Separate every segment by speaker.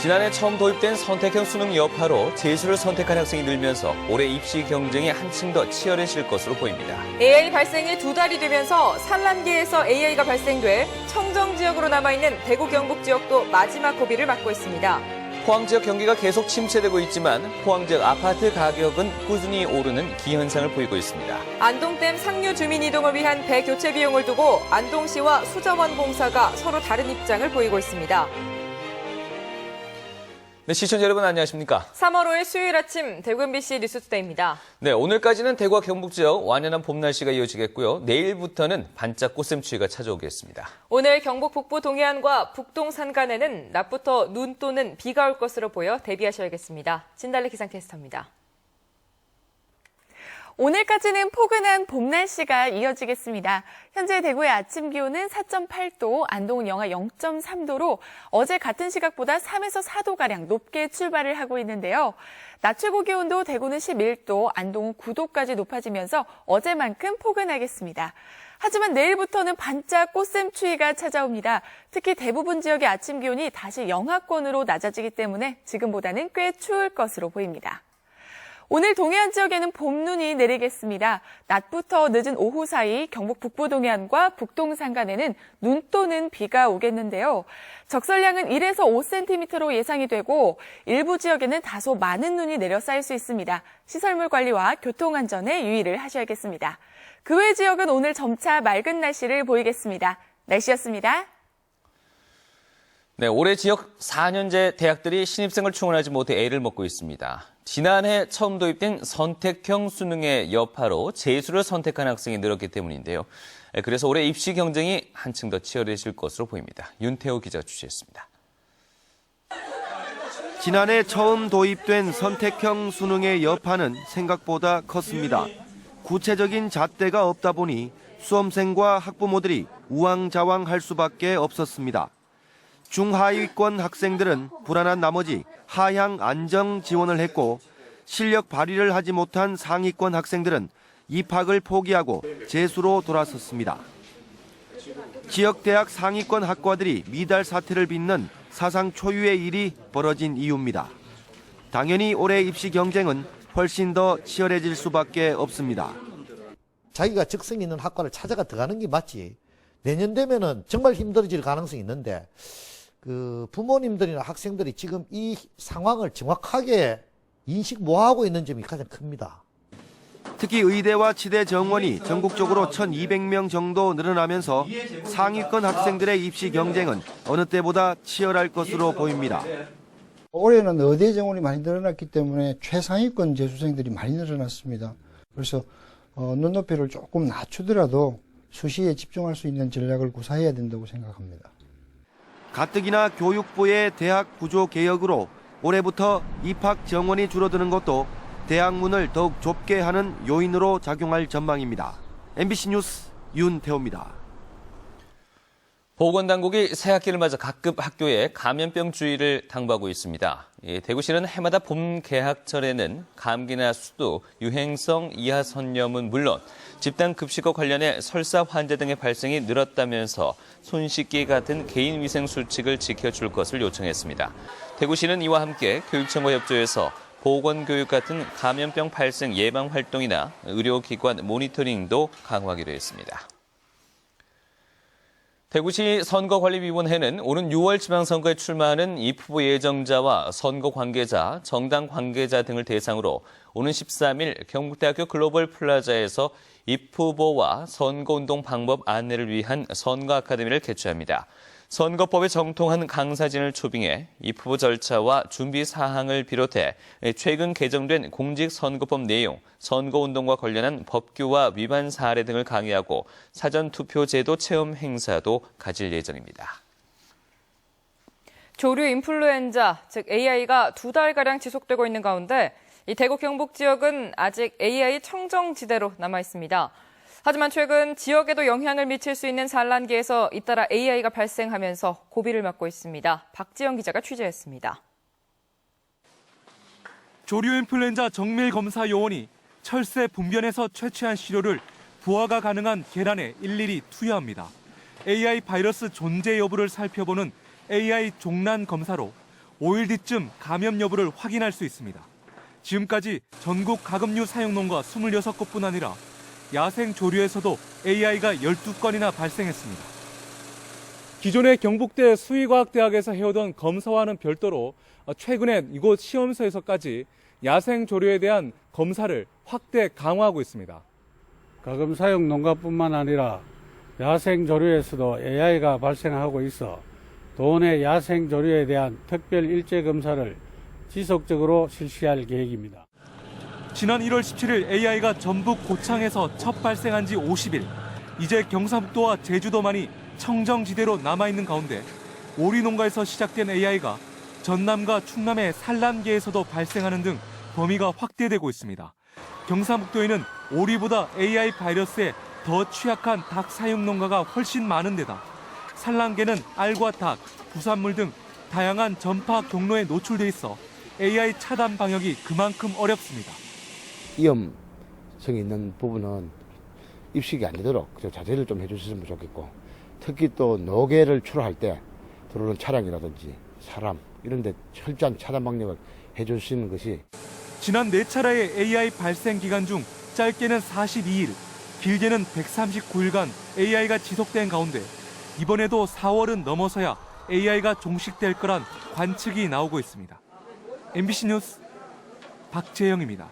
Speaker 1: 지난해 처음 도입된 선택형 수능 여파로 재수를 선택한 학생이 늘면서 올해 입시 경쟁이 한층 더 치열해질 것으로 보입니다.
Speaker 2: AI 발생이 2달이 되면서 산란기에서 AI가 발생돼 청정 지역으로 남아있는 대구 경북 지역도 마지막 고비를 맞고 있습니다.
Speaker 1: 포항 지역 경기가 계속 침체되고 있지만 포항 지역 아파트 가격은 꾸준히 오르는 기현상을 보이고 있습니다.
Speaker 2: 안동댐 상류 주민 이동을 위한 배 교체 비용을 두고 안동시와 수자원 공사가 서로 다른 입장을 보이고 있습니다.
Speaker 1: 네, 시청자 여러분 안녕하십니까?
Speaker 2: 3월 5일 수요일 아침 대구 MBC 뉴스투데이입니다.
Speaker 1: 네, 오늘까지는 대구와 경북 지역 완연한 봄 날씨가 이어지겠고요. 내일부터는 반짝 꽃샘추위가 찾아오겠습니다.
Speaker 2: 오늘 경북 북부 동해안과 북동 산간에는 낮부터 눈 또는 비가 올 것으로 보여 대비하셔야겠습니다. 진달래 기상캐스터입니다.
Speaker 3: 오늘까지는 포근한 봄 날씨가 이어지겠습니다. 현재 대구의 아침 기온은 4.8도, 안동은 영하 0.3도로 어제 같은 시각보다 3에서 4도가량 높게 출발을 하고 있는데요. 낮 최고 기온도 대구는 11도, 안동은 9도까지 높아지면서 어제만큼 포근하겠습니다. 하지만 내일부터는 반짝 꽃샘추위가 찾아옵니다. 특히 대부분 지역의 아침 기온이 다시 영하권으로 낮아지기 때문에 지금보다는 꽤 추울 것으로 보입니다. 오늘 동해안 지역에는 봄눈이 내리겠습니다. 낮부터 늦은 오후 사이 경북 북부 동해안과 북동 산간에는 눈 또는 비가 오겠는데요. 적설량은 1에서 5cm로 예상이 되고 일부 지역에는 다소 많은 눈이 내려 쌓일 수 있습니다. 시설물 관리와 교통안전에 유의를 하셔야겠습니다. 그 외 지역은 오늘 점차 맑은 날씨를 보이겠습니다. 날씨였습니다.
Speaker 1: 네, 올해 지역 4년제 대학들이 신입생을 충원하지 못해 애를 먹고 있습니다. 지난해 처음 도입된 선택형 수능의 여파로 재수를 선택한 학생이 늘었기 때문인데요. 그래서 올해 입시 경쟁이 한층 더 치열해질 것으로 보입니다. 윤태호 기자가 취재했습니다.
Speaker 4: 지난해 처음 도입된 선택형 수능의 여파는 생각보다 컸습니다. 구체적인 잣대가 없다 보니 수험생과 학부모들이 우왕좌왕할 수밖에 없었습니다. 중하위권 학생들은 불안한 나머지 하향 안정 지원을 했고 실력 발휘를 하지 못한 상위권 학생들은 입학을 포기하고 재수로 돌아섰습니다. 지역 대학 상위권 학과들이 미달 사태를 빚는 사상 초유의 일이 벌어진 이유입니다. 당연히 올해 입시 경쟁은 훨씬 더 치열해질 수밖에 없습니다.
Speaker 5: 자기가 적성 있는 학과를 찾아가 들어가는 게 맞지. 내년 되면은 정말 힘들어질 가능성이 있는데 부모님들이나 학생들이 지금 이 상황을 정확하게 인식 못하고 있는 점이 가장 큽니다.
Speaker 4: 특히 의대와 치대 정원이 전국적으로 1,200명 정도 늘어나면서 상위권 학생들의 입시 경쟁은 어느 때보다 치열할 것으로 보입니다.
Speaker 6: 올해는 의대 정원이 많이 늘어났기 때문에 최상위권 재수생들이 많이 늘어났습니다. 그래서 눈높이를 조금 낮추더라도 수시에 집중할 수 있는 전략을 구사해야 된다고 생각합니다.
Speaker 4: 가뜩이나 교육부의 대학 구조 개혁으로 올해부터 입학 정원이 줄어드는 것도 대학 문을 더욱 좁게 하는 요인으로 작용할 전망입니다. MBC 뉴스 윤태호입니다.
Speaker 1: 보건당국이 새학기를 맞아 각급 학교에 감염병 주의를 당부하고 있습니다. 대구시는 해마다 봄 개학철에는 감기나 수두, 유행성 이하선염은 물론 집단 급식과 관련해 설사 환자 등의 발생이 늘었다면서 손 씻기 같은 개인위생 수칙을 지켜줄 것을 요청했습니다. 대구시는 이와 함께 교육청과 협조해서 보건교육 같은 감염병 발생 예방 활동이나 의료기관 모니터링도 강화하기로 했습니다. 대구시 선거관리위원회는 오는 6월 지방선거에 출마하는 입후보 예정자와 선거 관계자, 정당 관계자 등을 대상으로 오는 13일 경북대학교 글로벌 플라자에서 입후보와 선거운동 방법 안내를 위한 선거 아카데미를 개최합니다. 선거법에 정통한 강사진을 초빙해 입후보 절차와 준비 사항을 비롯해 최근 개정된 공직선거법 내용, 선거운동과 관련한 법규와 위반 사례 등을 강의하고 사전투표제도 체험 행사도 가질 예정입니다.
Speaker 2: 조류 인플루엔자, 즉 AI가 2달가량 지속되고 있는 가운데 이 대구 경북 지역은 아직 AI 청정지대로 남아 있습니다. 하지만 최근 지역에도 영향을 미칠 수 있는 산란기에서 잇따라 AI가 발생하면서 고비를 맞고 있습니다. 박지영 기자가 취재했습니다.
Speaker 7: 조류 인플루엔자 정밀 검사 요원이 철새 분변에서 채취한 시료를 부화가 가능한 계란에 일일이 투여합니다. AI 바이러스 존재 여부를 살펴보는 AI 종란 검사로 5일 뒤쯤 감염 여부를 확인할 수 있습니다. 지금까지 전국 가금류 사용농가 26곳뿐 아니라 야생 조류에서도 AI가 12건이나 발생했습니다. 기존의 경북대 수의과학대학에서 해오던 검사와는 별도로 최근에 이곳 시험소에서까지 야생 조류에 대한 검사를 확대 강화하고 있습니다.
Speaker 8: 가금 사용 농가뿐만 아니라 야생 조류에서도 AI가 발생하고 있어 도내 야생 조류에 대한 특별 일제 검사를 지속적으로 실시할 계획입니다.
Speaker 7: 지난 1월 17일 AI가 전북 고창에서 첫 발생한 지 50일. 이제 경상북도와 제주도만이 청정지대로 남아있는 가운데 오리 농가에서 시작된 AI가 전남과 충남의 산란계에서도 발생하는 등 범위가 확대되고 있습니다. 경상북도에는 오리보다 AI 바이러스에 더 취약한 닭 사육 농가가 훨씬 많은 데다 산란계는 알과 닭, 부산물 등 다양한 전파 경로에 노출돼 있어 AI 차단 방역이 그만큼 어렵습니다.
Speaker 9: 위험성이 있는 부분은 입식이 안 되도록 자제를 좀 해주셨으면 좋겠고, 특히 또 노개를 출하할 때 들어오는 차량이라든지 사람 이런 데 철저한 차단 방역을 해주시는 것이.
Speaker 7: 지난 4차례의 AI 발생 기간 중 짧게는 42일, 길게는 139일간 AI가 지속된 가운데 이번에도 4월은 넘어서야 AI가 종식될 거란 관측이 나오고 있습니다. MBC 뉴스 박재영입니다.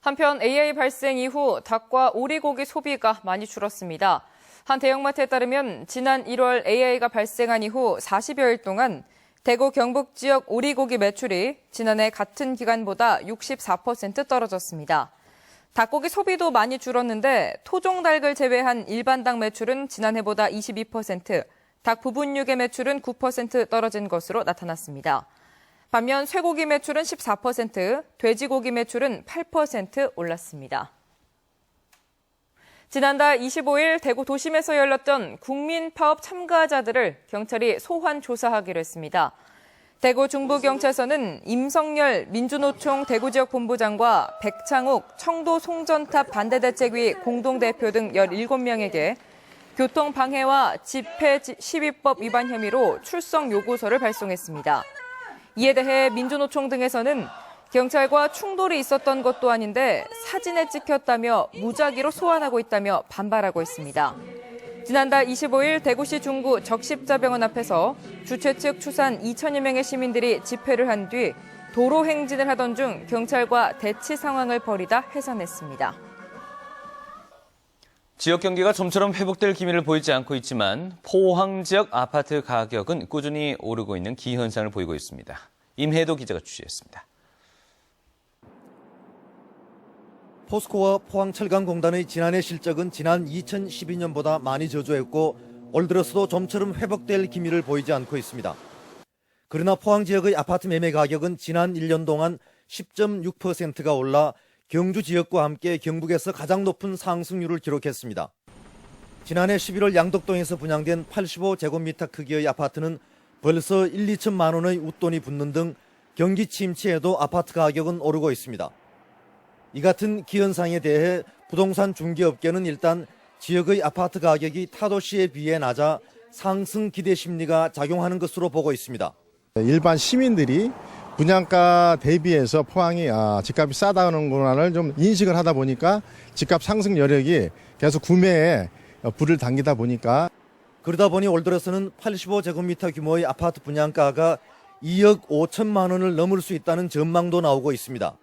Speaker 2: 한편 AI 발생 이후 닭과 오리고기 소비가 많이 줄었습니다. 한 대형마트에 따르면 지난 1월 AI가 발생한 이후 40여일 동안 대구 경북 지역 오리고기 매출이 지난해 같은 기간보다 64% 떨어졌습니다. 닭고기 소비도 많이 줄었는데 토종닭을 제외한 일반 닭 매출은 지난해보다 22%, 닭 부분 육의 매출은 9% 떨어진 것으로 나타났습니다. 반면 쇠고기 매출은 14%, 돼지고기 매출은 8% 올랐습니다. 지난달 25일 대구 도심에서 열렸던 국민파업 참가자들을 경찰이 소환 조사하기로 했습니다. 대구 중부경찰서는 임성열 민주노총 대구지역 본부장과 백창욱 청도 송전탑 반대대책위 공동대표 등 17명에게 교통방해와 집회 시위법 위반 혐의로 출석 요구서를 발송했습니다. 이에 대해 민주노총 등에서는 경찰과 충돌이 있었던 것도 아닌데 사진에 찍혔다며 무작위로 소환하고 있다며 반발하고 있습니다. 지난달 25일 대구시 중구 적십자병원 앞에서 주최 측 추산 2천여 명의 시민들이 집회를 한 뒤 도로 행진을 하던 중 경찰과 대치 상황을 벌이다 해산했습니다.
Speaker 1: 지역 경기가 좀처럼 회복될 기미를 보이지 않고 있지만 포항 지역 아파트 가격은 꾸준히 오르고 있는 기현상을 보이고 있습니다. 임혜도 기자가 취재했습니다.
Speaker 4: 포스코와 포항철강공단의 지난해 실적은 지난 2012년보다 많이 저조했고 올 들어서도 좀처럼 회복될 기미를 보이지 않고 있습니다. 그러나 포항 지역의 아파트 매매 가격은 지난 1년 동안 10.6%가 올라 경주 지역과 함께 경북에서 가장 높은 상승률을 기록했습니다. 지난해 11월 양덕동에서 분양된 85제곱미터 크기의 아파트는 벌써 1, 2천만 원의 웃돈이 붙는 등 경기 침체에도 아파트 가격은 오르고 있습니다. 이 같은 기현상에 대해 부동산 중개업계는 일단 지역의 아파트 가격이 타도시에 비해 낮아 상승 기대 심리가 작용하는 것으로 보고 있습니다.
Speaker 10: 일반 시민들이 분양가 대비해서 포항이 집값이 싸다는구나를 좀 인식을 하다 보니까 집값 상승 여력이 계속 구매에 불을 당기다 보니까
Speaker 4: 그러다 보니 올 들어서는 85제곱미터 규모의 아파트 분양가가 2억 5천만 원을 넘을 수 있다는 전망도 나오고 있습니다.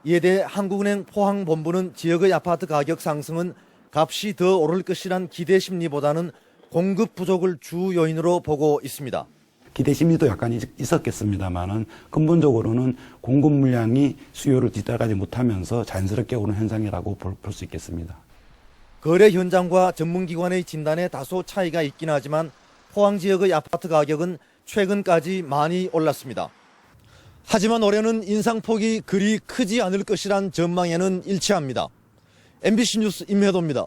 Speaker 4: 이에 대해 한국은행 포항본부는 지역의 아파트 가격 상승은 값이 더 오를 것이란 기대 심리보다는 공급 부족을 주 요인으로 보고 있습니다.
Speaker 11: 기대 심리도 약간 있었겠습니다만은 근본적으로는 공급 물량이 수요를 뒤따라가지 못하면서 자연스럽게 오는 현상이라고 볼 수 있겠습니다.
Speaker 4: 거래 현장과 전문기관의 진단에 다소 차이가 있긴 하지만 포항 지역의 아파트 가격은 최근까지 많이 올랐습니다. 하지만 올해는 인상폭이 그리 크지 않을 것이란 전망에는 일치합니다. MBC 뉴스 임혜도입니다.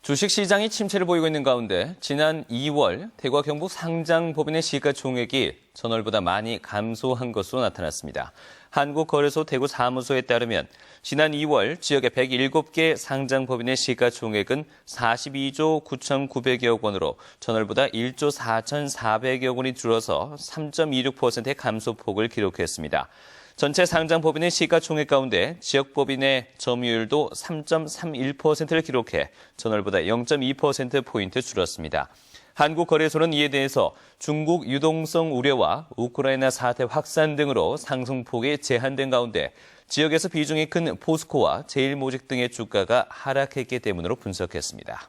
Speaker 1: 주식시장이 침체를 보이고 있는 가운데 지난 2월 대구와 경북 상장법인의 시가총액이 전월보다 많이 감소한 것으로 나타났습니다. 한국거래소 대구 사무소에 따르면 지난 2월 지역의 107개 상장법인의 시가총액은 42조 9,900여 원으로 전월보다 1조 4,400여 원이 줄어서 3.26%의 감소폭을 기록했습니다. 전체 상장법인의 시가총액 가운데 지역법인의 점유율도 3.31%를 기록해 전월보다 0.2%포인트 줄었습니다. 한국거래소는 이에 대해서 중국 유동성 우려와 우크라이나 사태 확산 등으로 상승폭이 제한된 가운데 지역에서 비중이 큰 포스코와 제일모직 등의 주가가 하락했기 때문으로 분석했습니다.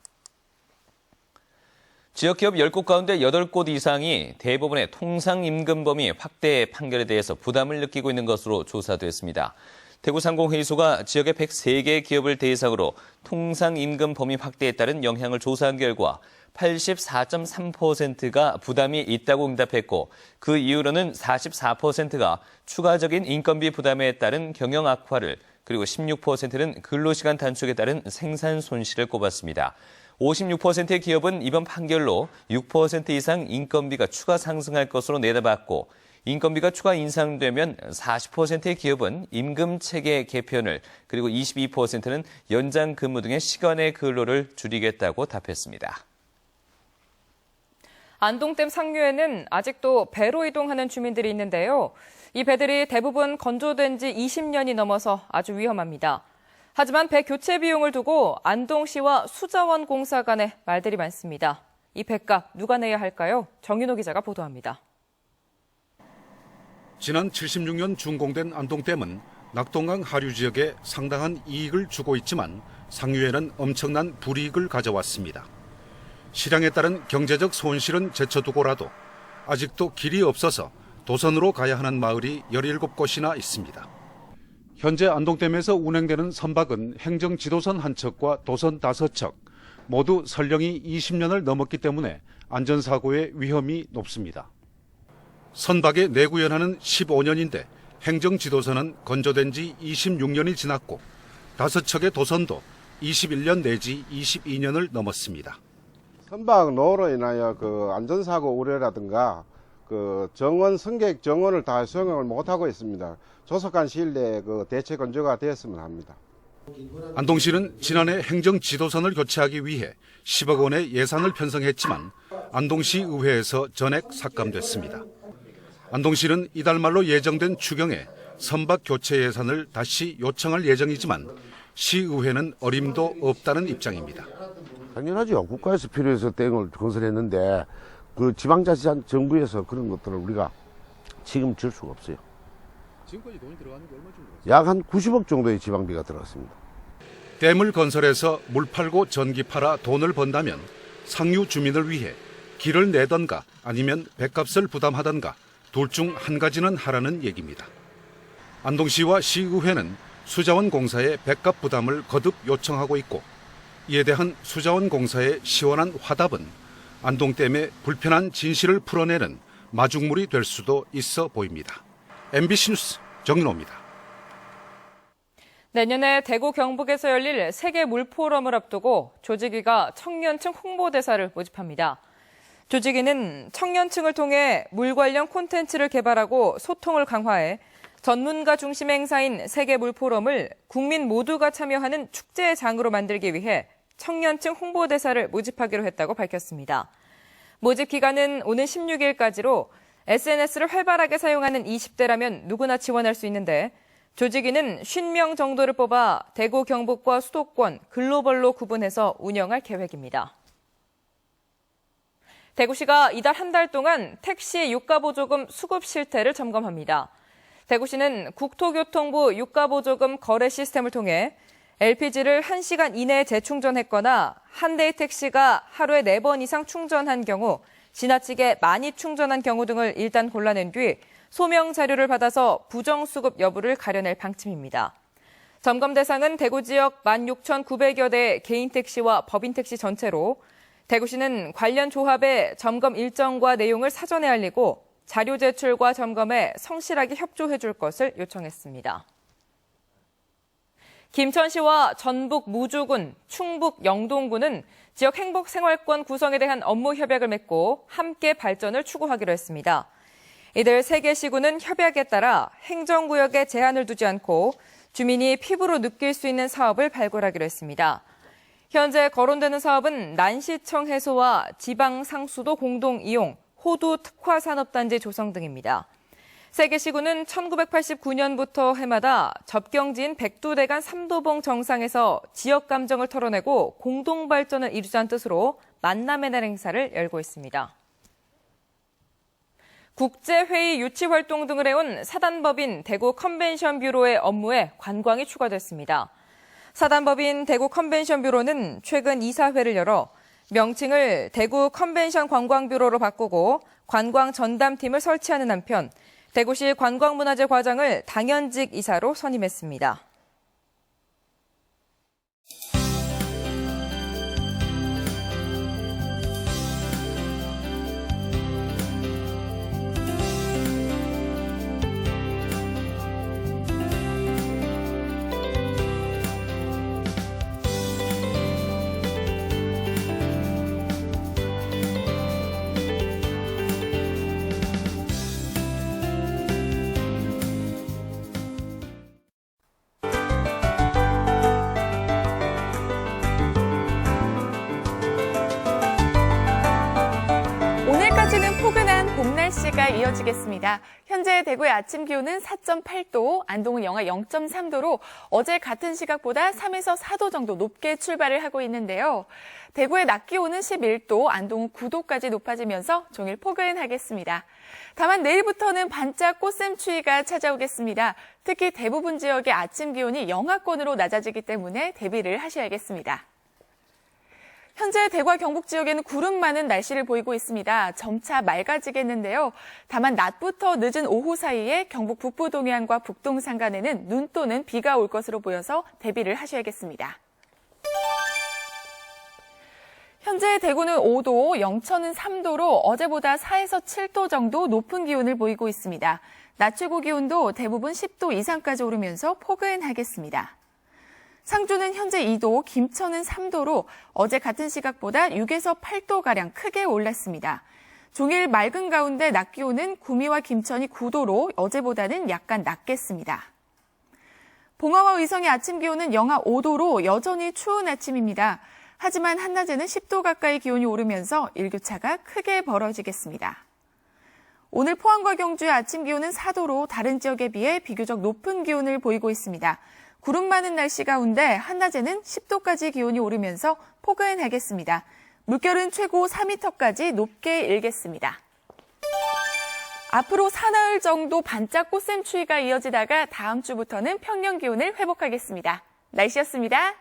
Speaker 1: 지역기업 10곳 가운데 8곳 이상이 대부분의 통상임금범위 확대 판결에 대해서 부담을 느끼고 있는 것으로 조사됐습니다. 대구상공회의소가 지역의 103개 기업을 대상으로 통상임금 범위 확대에 따른 영향을 조사한 결과 84.3%가 부담이 있다고 응답했고 그 이유로는 44%가 추가적인 인건비 부담에 따른 경영 악화를 그리고 16%는 근로시간 단축에 따른 생산 손실을 꼽았습니다. 56%의 기업은 이번 판결로 6% 이상 인건비가 추가 상승할 것으로 내다봤고 인건비가 추가 인상되면 40%의 기업은 임금 체계 개편을 그리고 22%는 연장 근무 등의 시간의 근로를 줄이겠다고 답했습니다.
Speaker 2: 안동댐 상류에는 아직도 배로 이동하는 주민들이 있는데요. 이 배들이 대부분 건조된 지 20년이 넘어서 아주 위험합니다. 하지만 배 교체 비용을 두고 안동시와 수자원공사 간에 말들이 많습니다. 이 배값 누가 내야 할까요? 정윤호 기자가 보도합니다.
Speaker 12: 지난 76년 준공된 안동댐은 낙동강 하류 지역에 상당한 이익을 주고 있지만 상류에는 엄청난 불이익을 가져왔습니다. 실향에 따른 경제적 손실은 제쳐두고라도 아직도 길이 없어서 도선으로 가야 하는 마을이 17곳이나 있습니다. 현재 안동댐에서 운행되는 선박은 행정 지도선 한 척과 도선 5척, 모두 설령이 20년을 넘었기 때문에 안전사고의 위험이 높습니다. 선박의 내구연한은 15년인데 행정 지도선은 건조된 지 26년이 지났고 5척의 도선도 21년 내지 22년을 넘었습니다.
Speaker 13: 선박 노로 인하여 안전사고 우려라든가 정원, 승객 정원을 다 수용을 못하고 있습니다. 조속한 시일 내에 대체 건조가 되었으면 합니다.
Speaker 12: 안동시는 지난해 행정 지도선을 교체하기 위해 10억 원의 예산을 편성했지만 안동시 의회에서 전액 삭감됐습니다. 안동시는 이달 말로 예정된 추경에 선박 교체 예산을 다시 요청할 예정이지만 시의회는 어림도 없다는 입장입니다.
Speaker 9: 당연하죠. 국가에서 필요해서 댐을 건설했는데 지방자치단 정부에서 그런 것들을 우리가 지금 줄 수가 없어요.
Speaker 12: 지금까지 돈이 들어가는 게 얼마 정도?
Speaker 9: 약 한 90억 정도의 지방비가 들어갔습니다.
Speaker 12: 댐을 건설해서 물 팔고 전기 팔아 돈을 번다면 상류 주민을 위해 길을 내던가 아니면 배값을 부담하던가 둘 중 한 가지는 하라는 얘기입니다. 안동시와 시의회는 수자원공사의 배값 부담을 거듭 요청하고 있고 이에 대한 수자원공사의 시원한 화답은 안동댐의 불편한 진실을 풀어내는 마중물이 될 수도 있어 보입니다. MBC 뉴스 정윤호입니다.
Speaker 2: 내년에 대구 경북에서 열릴 세계 물포럼을 앞두고 조직위가 청년층 홍보대사를 모집합니다. 조직위는 청년층을 통해 물 관련 콘텐츠를 개발하고 소통을 강화해 전문가 중심 행사인 세계 물포럼을 국민 모두가 참여하는 축제의 장으로 만들기 위해 청년층 홍보대사를 모집하기로 했다고 밝혔습니다. 모집 기간은 오는 16일까지로 SNS를 활발하게 사용하는 20대라면 누구나 지원할 수 있는데 조직위는 50명 정도를 뽑아 대구, 경북과 수도권, 글로벌로 구분해서 운영할 계획입니다. 대구시가 이달 한 달 동안 택시 유가보조금 수급 실태를 점검합니다. 대구시는 국토교통부 유가보조금 거래 시스템을 통해 LPG를 1시간 이내에 재충전했거나 한 대의 택시가 하루에 4번 이상 충전한 경우, 지나치게 많이 충전한 경우 등을 일단 골라낸 뒤 소명 자료를 받아서 부정수급 여부를 가려낼 방침입니다. 점검 대상은 대구 지역 16,900여 대 개인 택시와 법인 택시 전체로 대구시는 관련 조합에 점검 일정과 내용을 사전에 알리고 자료 제출과 점검에 성실하게 협조해 줄 것을 요청했습니다. 김천시와 전북 무주군, 충북 영동군은 지역 행복생활권 구성에 대한 업무 협약을 맺고 함께 발전을 추구하기로 했습니다. 이들 3개 시군은 협약에 따라 행정구역에 제한을 두지 않고 주민이 피부로 느낄 수 있는 사업을 발굴하기로 했습니다. 현재 거론되는 사업은 난시청 해소와 지방 상수도 공동 이용, 호두 특화 산업단지 조성 등입니다. 3개 시군은 1989년부터 해마다 접경지인 백두대간 삼도봉 정상에서 지역 감정을 털어내고 공동 발전을 이루자는 뜻으로 만남의 날 행사를 열고 있습니다. 국제회의 유치 활동 등을 해온 사단법인 대구 컨벤션 뷰로의 업무에 관광이 추가됐습니다. 사단법인 대구 컨벤션 뷰로는 최근 이사회를 열어 명칭을 대구 컨벤션 관광뷰로로 바꾸고 관광 전담팀을 설치하는 한편 대구시 관광문화재 과장을 당연직 이사로 선임했습니다.
Speaker 3: 오늘까지는 포근한 봄 날씨가 이어지겠습니다. 현재 대구의 아침 기온은 4.8도, 안동은 영하 0.3도로 어제 같은 시각보다 3에서 4도 정도 높게 출발을 하고 있는데요. 대구의 낮 기온은 11도, 안동은 9도까지 높아지면서 종일 포근하겠습니다. 다만 내일부터는 반짝 꽃샘 추위가 찾아오겠습니다. 특히 대부분 지역의 아침 기온이 영하권으로 낮아지기 때문에 대비를 하셔야겠습니다. 현재 대구와 경북 지역에는 구름 많은 날씨를 보이고 있습니다. 점차 맑아지겠는데요. 다만 낮부터 늦은 오후 사이에 경북 북부 동해안과 북동 산간에는 눈 또는 비가 올 것으로 보여서 대비를 하셔야겠습니다. 현재 대구는 5도, 영천은 3도로 어제보다 4에서 7도 정도 높은 기온을 보이고 있습니다. 낮 최고 기온도 대부분 10도 이상까지 오르면서 포근하겠습니다. 상주는 현재 2도, 김천은 3도로 어제 같은 시각보다 6에서 8도가량 크게 올랐습니다. 종일 맑은 가운데 낮 기온은 구미와 김천이 9도로 어제보다는 약간 낮겠습니다. 봉화와 의성의 아침 기온은 영하 5도로 여전히 추운 아침입니다. 하지만 한낮에는 10도 가까이 기온이 오르면서 일교차가 크게 벌어지겠습니다. 오늘 포항과 경주의 아침 기온은 4도로 다른 지역에 비해 비교적 높은 기온을 보이고 있습니다. 구름 많은 날씨 가운데 한낮에는 10도까지 기온이 오르면서 포근하겠습니다. 물결은 최고 4m까지 높게 일겠습니다. 앞으로 사나흘 정도 반짝 꽃샘 추위가 이어지다가 다음 주부터는 평년 기온을 회복하겠습니다. 날씨였습니다.